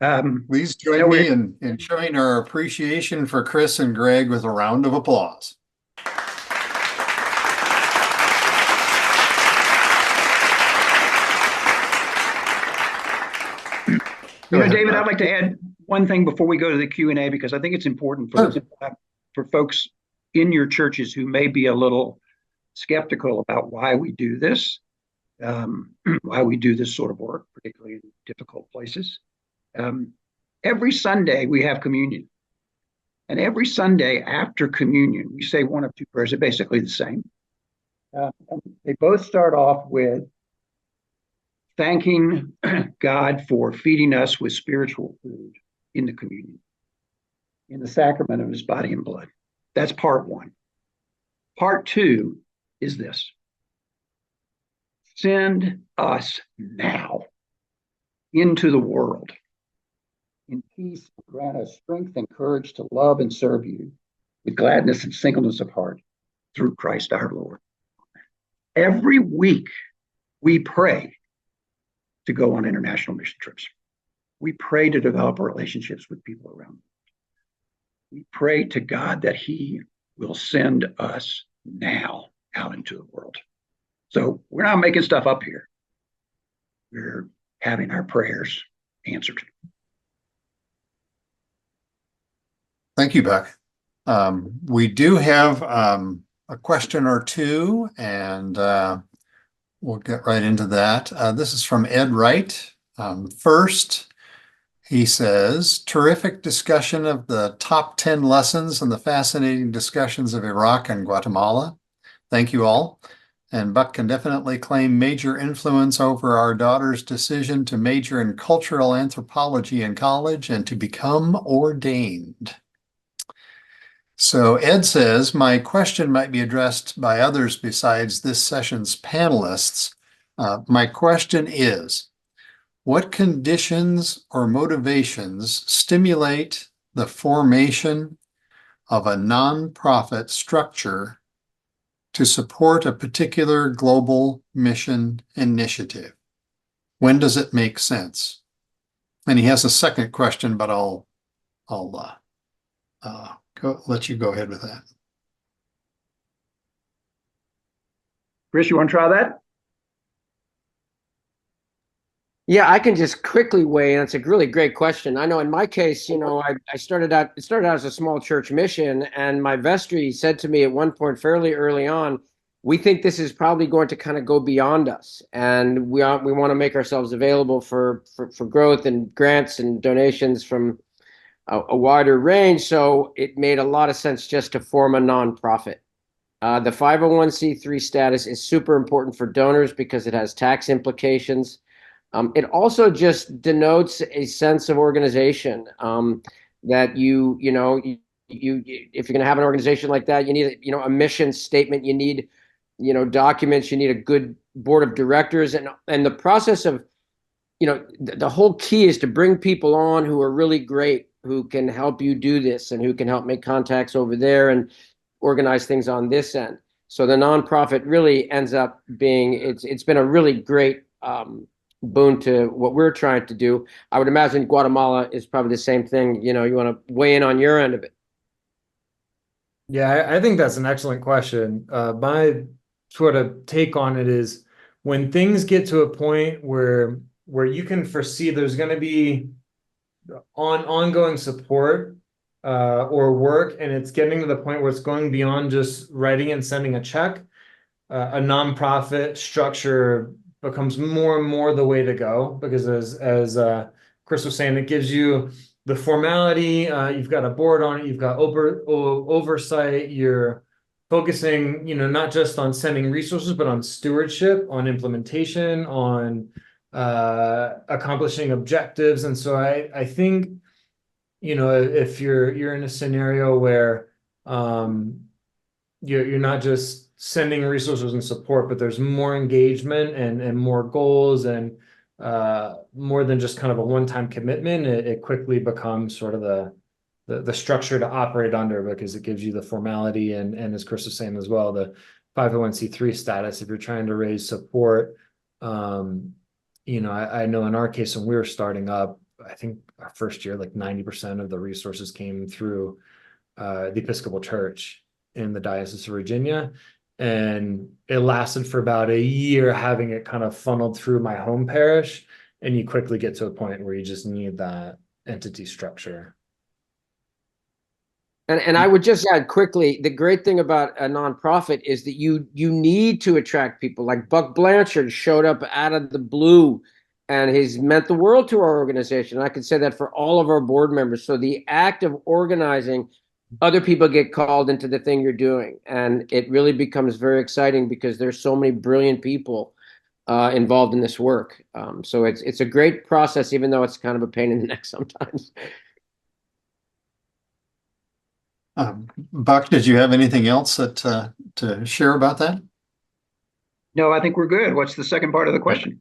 Speaker 3: Please join me in showing our appreciation for Chris and Greg with a round of applause.
Speaker 2: David, I'd like to add one thing before we go to the Q&A, because I think it's important for folks in your churches who may be a little skeptical about why we do this, why we do this sort of work, particularly in difficult places. Every Sunday we have communion. And every Sunday after communion, we say one of two prayers. They're basically the same. They both start off with thanking God for feeding us with spiritual food in the communion, in the sacrament of his body and blood. That's part one. Part two is this: send us now into the world in peace, grant us strength and courage to love and serve you with gladness and singleness of heart through Christ our Lord. Every week we pray to go on international mission trips. We pray to develop relationships with people around. We pray to God that he will send us now out into the world. So we're not making stuff up here. We're having our prayers answered.
Speaker 3: Thank you, Buck. We do have a question or two, and we'll get right into that. This is from Ed Wright. First, he says, terrific discussion of the top 10 lessons and the fascinating discussions of Iraq and Guatemala. Thank you all. And Buck can definitely claim major influence over our daughter's decision to major in cultural anthropology in college and to become ordained. So Ed says, my question might be addressed by others besides this session's panelists. My question is, what conditions or motivations stimulate the formation of a nonprofit structure to support a particular global mission initiative? When does it make sense? And he has a second question, but I'll let you go ahead with that.
Speaker 2: Chris, you want to try that?
Speaker 4: Yeah, I can just quickly weigh in. It's a really great question. I know in my case, I started out as a small church mission, and my vestry said to me at one point fairly early on, we think this is probably going to kind of go beyond us, and we want to make ourselves available for growth and grants and donations from a wider range. So it made a lot of sense just to form a nonprofit. The 501c3 status is super important for donors because it has tax implications. It also just denotes a sense of organization, that if you're going to have an organization like that, you need a mission statement, you need documents, you need a good board of directors, and the process of the whole key is to bring people on who are really great, who can help you do this and who can help make contacts over there and organize things on this end. So the nonprofit really ends up being, it's been a really great boon to what we're trying to do. I would imagine Guatemala is probably the same thing. You want to weigh in on your end of it?
Speaker 6: Yeah, I think that's an excellent question. My sort of take on it is, when things get to a point where you can foresee there's going to be ongoing support or work, and it's getting to the point where it's going beyond just writing and sending a check, a nonprofit structure becomes more and more the way to go, because as Chris was saying, it gives you the formality, you've got a board on it, you've got oversight, you're focusing, not just on sending resources, but on stewardship, on implementation, on accomplishing objectives. And so I think, if you're in a scenario where you're not just sending resources and support, but there's more engagement and more goals and more than just kind of a one-time commitment, it quickly becomes sort of the structure to operate under, because it gives you the formality and as Chris was saying as well, the 501c3 status if you're trying to raise support I know in our case, when we were starting up, I think our first year, like 90% of the resources came through the Episcopal Church in the Diocese of Virginia. And it lasted for about a year, having it kind of funneled through my home parish. And you quickly get to a point where you just need that entity structure.
Speaker 4: And I would just add quickly, the great thing about a nonprofit is that you need to attract people. Like Buck Blanchard showed up out of the blue, and he's meant the world to our organization. I can say that for all of our board members. So the act of organizing, other people get called into the thing you're doing, and it really becomes very exciting because there's so many brilliant people involved in this work. So it's a great process, even though it's kind of a pain in the neck sometimes.
Speaker 3: Buck, did you have anything else to share about that?
Speaker 2: No, I think we're good. What's the second part of the question?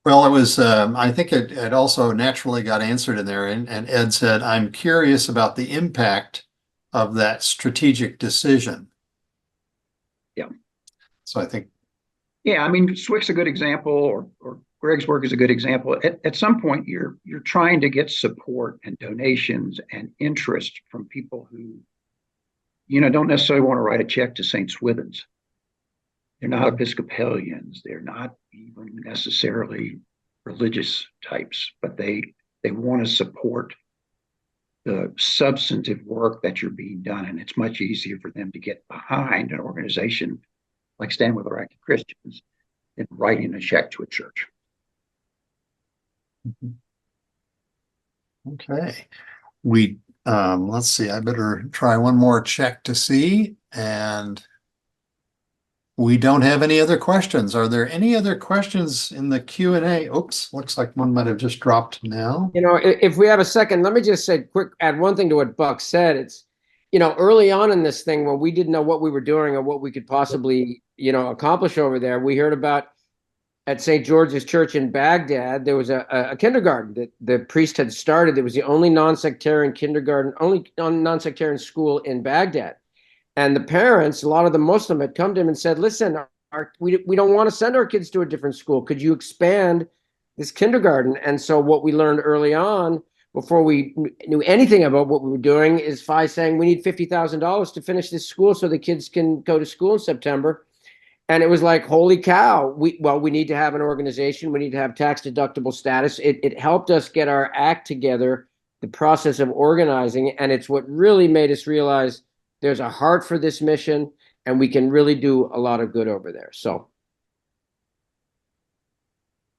Speaker 3: Well, it was, I think it also naturally got answered in there. And Ed said, I'm curious about the impact of that strategic decision.
Speaker 2: Yeah.
Speaker 3: So I think.
Speaker 2: Yeah, I mean, SWC's a good example, or Greg's work is a good example. At some point, you're trying to get support and donations and interest from people who, don't necessarily want to write a check to St. Swithin's. They're not Episcopalians. They're not even necessarily religious types, but they want to support the substantive work that you're being done. And it's much easier for them to get behind an organization like Stand With Iraqi Christians than writing a check to a church.
Speaker 3: Okay. Let's see, I better try one more check to see. And we don't have any other questions. Are there any other questions in the Q&A? Oops, looks like one might have just dropped now.
Speaker 4: If we have a second, let me just say add one thing to what Buck said. It's, early on in this thing, when we didn't know what we were doing or what we could possibly, accomplish over there, we heard about at St. George's Church in Baghdad, there was a kindergarten that the priest had started. It was the only non-sectarian kindergarten, only non-sectarian school in Baghdad. And the parents, a lot of the Muslim, had come to him and said, listen, we don't want to send our kids to a different school. Could you expand this kindergarten? And so what we learned early on, before we knew anything about what we were doing, is Phi saying we need $50,000 to finish this school so the kids can go to school in September. And it was like, holy cow, we need to have an organization. We need to have tax deductible status. It helped us get our act together, the process of organizing. And it's what really made us realize there's a heart for this mission, and we can really do a lot of good over there. So.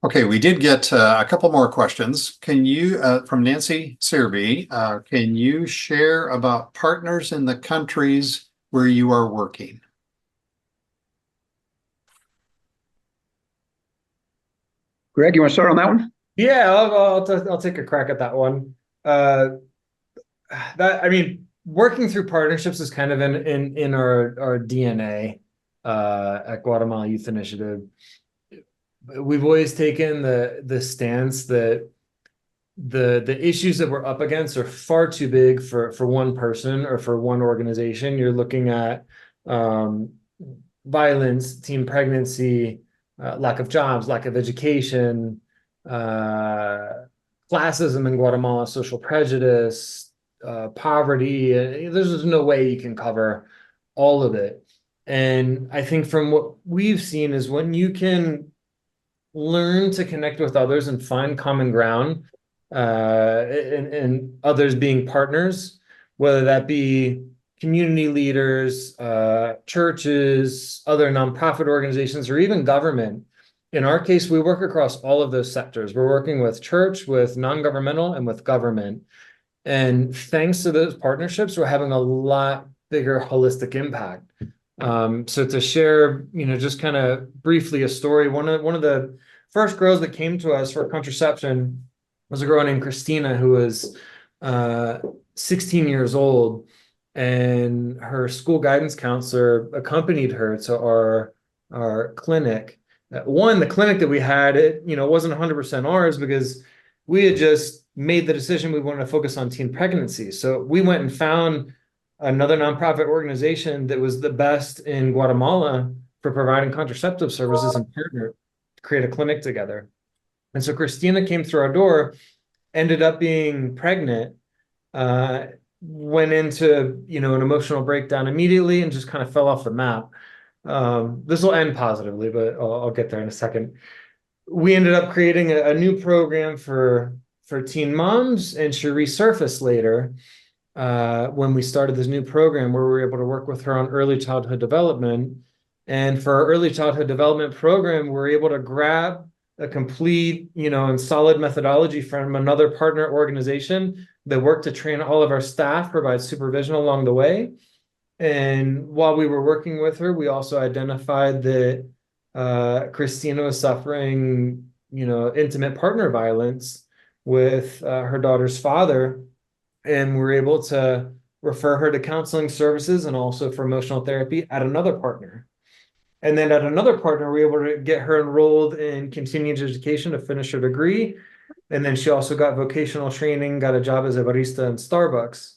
Speaker 3: Okay, we did get a couple more questions. Can you, from Nancy Searby, can you share about partners in the countries where you are working?
Speaker 2: Greg, you want to start on that one?
Speaker 6: Yeah, I'll take a crack at that one. Working through partnerships is kind of in our DNA at Guatemala Youth Initiative. We've always taken the stance that the issues that we're up against are far too big for one person or for one organization. You're looking at violence, teen pregnancy, lack of jobs, lack of education, classism in Guatemala, social prejudice, poverty. There's just no way you can cover all of it. And I think from what we've seen is when you can learn to connect with others and find common ground, and others being partners, whether that be community leaders, churches, other nonprofit organizations, or even government. In our case, we work across all of those sectors. We're working with church, with non-governmental, and with government. And thanks to those partnerships, we're having a lot bigger holistic impact. So to share, just kind of briefly a story, one of the first girls that came to us for contraception was a girl named Christina, who was 16 years old, and her school guidance counselor accompanied her to our clinic. The clinic that we had, it wasn't 100% ours because we had just made the decision we wanted to focus on teen pregnancy. So we went and found another nonprofit organization that was the best in Guatemala for providing contraceptive services and partnered. create a clinic together. And so Christina came through our door, ended up being pregnant, went into, you know, an emotional breakdown immediately and just kind of fell off the map. This will end positively, but I'll get there in a second. We ended up creating a new program for teen moms, and she resurfaced later when we started this new program where we were able to work with her on early childhood development. And for our early childhood development program, we were able to grab a complete, you know, and solid methodology from another partner organization that worked to train all of our staff, provide supervision along the way. And while we were working with her, we also identified that Christina was suffering, you know, intimate partner violence with her daughter's father. And we were able to refer her to counseling services and also for emotional therapy at another partner. And then at another partner, we were able to get her enrolled in continuing education to finish her degree. And then she also got vocational training, got a job as a barista in Starbucks.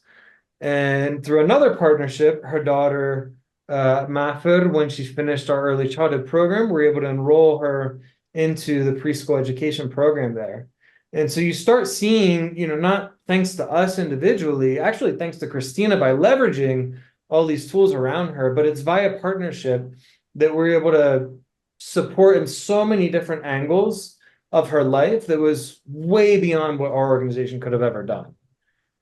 Speaker 6: And through another partnership, her daughter, Mahfoud, when she finished our early childhood program, we were able to enroll her into the preschool education program there. And so you start seeing, you know, not thanks to us individually, actually thanks to Christina by leveraging all these tools around her, but it's via partnership that we're able to support in so many different angles of her life that was way beyond what our organization could have ever done.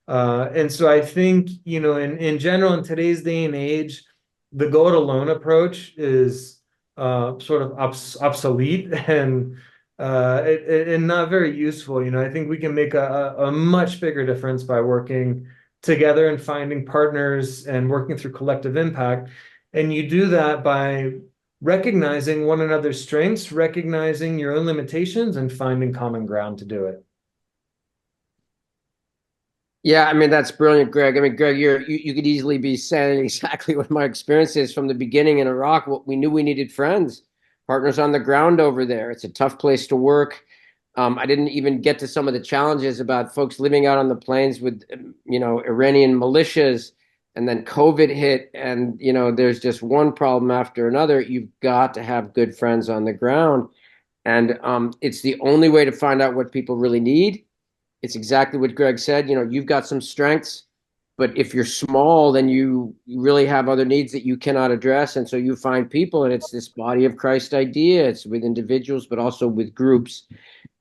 Speaker 6: And so I think, you know, in general, in today's day and age, the go it alone approach is sort of obsolete and not very useful. You know, I think we can make a much bigger difference by working together and finding partners and working through collective impact. And you do that by recognizing one another's strengths, recognizing your own limitations, and finding common ground to do it.
Speaker 4: Yeah, I mean, that's brilliant, Greg. I mean, Greg, you could easily be saying exactly what my experience is from the beginning in Iraq. We knew we needed friends, partners on the ground over there. It's a tough place to work. I didn't even get to some of the challenges about folks living out on the plains with, you know, Iranian militias, and then COVID hit, and, you know, there's just one problem after another. You've got to have good friends on the ground. And it's the only way to find out what people really need. It's exactly what Greg said. You know, you've got some strengths, but if you're small, then you really have other needs that you cannot address. And so you find people, and it's this body of Christ idea. It's with individuals, but also with groups.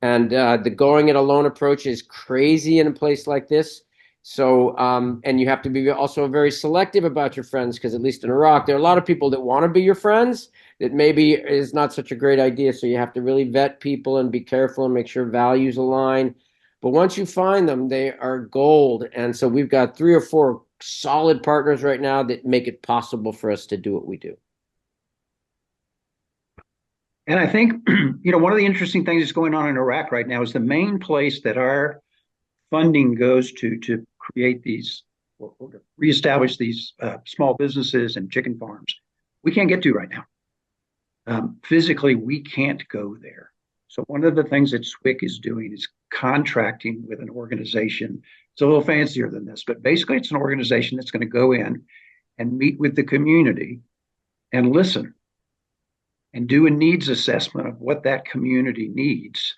Speaker 4: And the going it alone approach is crazy in a place like this. So, and you have to be also very selective about your friends, because at least in Iraq, there are a lot of people that want to be your friends that maybe is not such a great idea. So you have to really vet people and be careful and make sure values align. But once you find them, they are gold. And so we've got 3 or 4 solid partners right now that make it possible for us to do what we do.
Speaker 2: And I think, you know, one of the interesting things that's going on in Iraq right now is the main place that our funding goes to create these, or to reestablish these small businesses and chicken farms, we can't get to right now. Physically, we can't go there. So one of the things that SWIC is doing is contracting with an organization. It's a little fancier than this, but basically it's an organization that's going to go in and meet with the community and listen and do a needs assessment of what that community needs,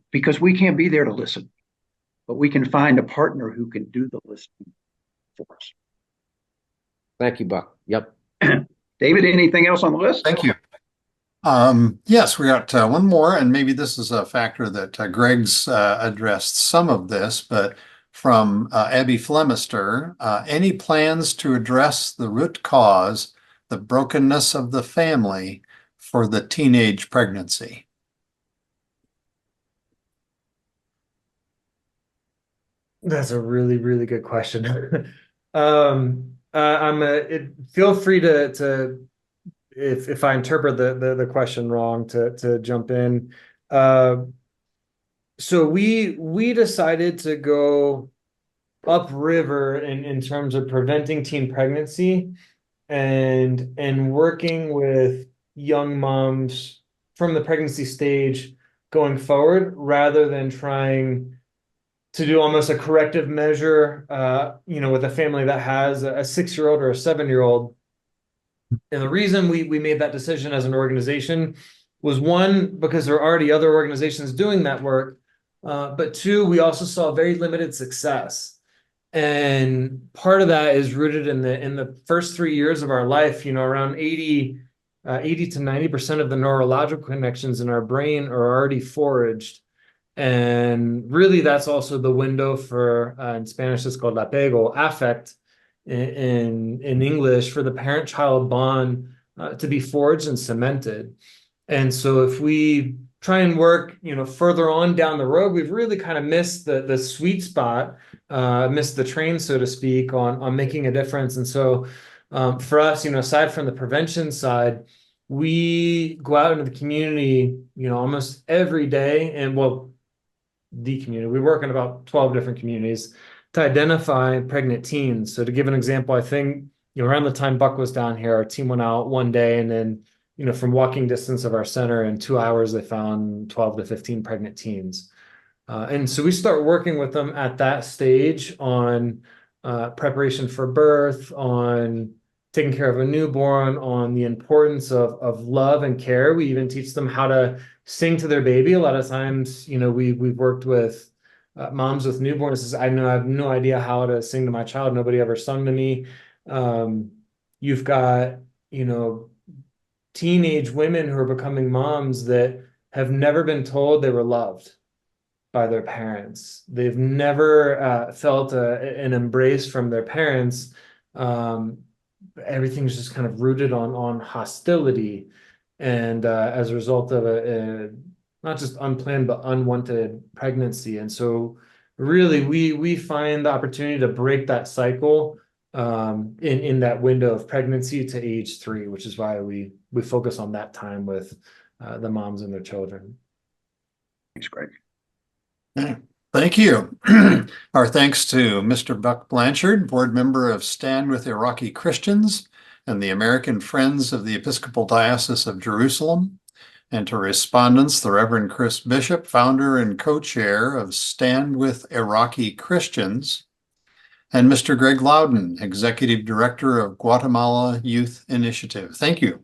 Speaker 2: because we can't be there to listen, but we can find a partner who can do the listening for us.
Speaker 4: Thank you, Buck. Yep.
Speaker 2: David, anything else on the list?
Speaker 3: Thank you. Yes, we got one more, and maybe this is a factor that Greg's addressed some of this, but from Abby Flemister, any plans to address the root cause, the brokenness of the family for the teenage pregnancy?
Speaker 6: That's a really, really good question. Feel free to if I interpret the question wrong to jump in. So we decided to go upriver in terms of preventing teen pregnancy and working with young moms from the pregnancy stage going forward, rather than trying to do almost a corrective measure, with a family that has a 6-year-old or a 7-year-old. And the reason we made that decision as an organization was one, because there are already other organizations doing that work, but two, we also saw very limited success. And part of that is rooted in the first 3 years of our life. Around 80 to 90% of the neurological connections in our brain are already foraged. And really, that's also the window for, in Spanish, it's called apego, affect, in English, for the parent-child bond to be forged and cemented. And so if we try and work, further on down the road, we've really kind of missed the sweet spot, missed the train, so to speak, on making a difference. And so for us, aside from the prevention side, we go out into the community, almost every day. And the community, we work in about 12 different communities to identify pregnant teens. So to give an example, I think, around the time Buck was down here, our team went out one day, and then, from walking distance of our center, in 2 hours, they found 12 to 15 pregnant teens. And so we start working with them at that stage on preparation for birth, on taking care of a newborn, on the importance of love and care. We even teach them how to sing to their baby. A lot of times, we've worked with moms with newborns. I have no idea how to sing to my child. Nobody ever sung to me. You've got, teenage women who are becoming moms that have never been told they were loved by their parents. They've never felt an embrace from their parents. Everything's just kind of rooted on hostility. And as a result of a not just unplanned, but unwanted pregnancy. And so really, we find the opportunity to break that cycle in that window of pregnancy to age 3, which is why we focus on that time with the moms and their children.
Speaker 2: Thanks, Greg.
Speaker 3: Thank you. Our thanks to Mr. Buck Blanchard, board member of Stand with Iraqi Christians and the American Friends of the Episcopal Diocese of Jerusalem, and to respondents, the Reverend Chris Bishop, founder and co-chair of Stand with Iraqi Christians, and Mr. Greg Lowden, executive director of Guatemala Youth Initiative. Thank you.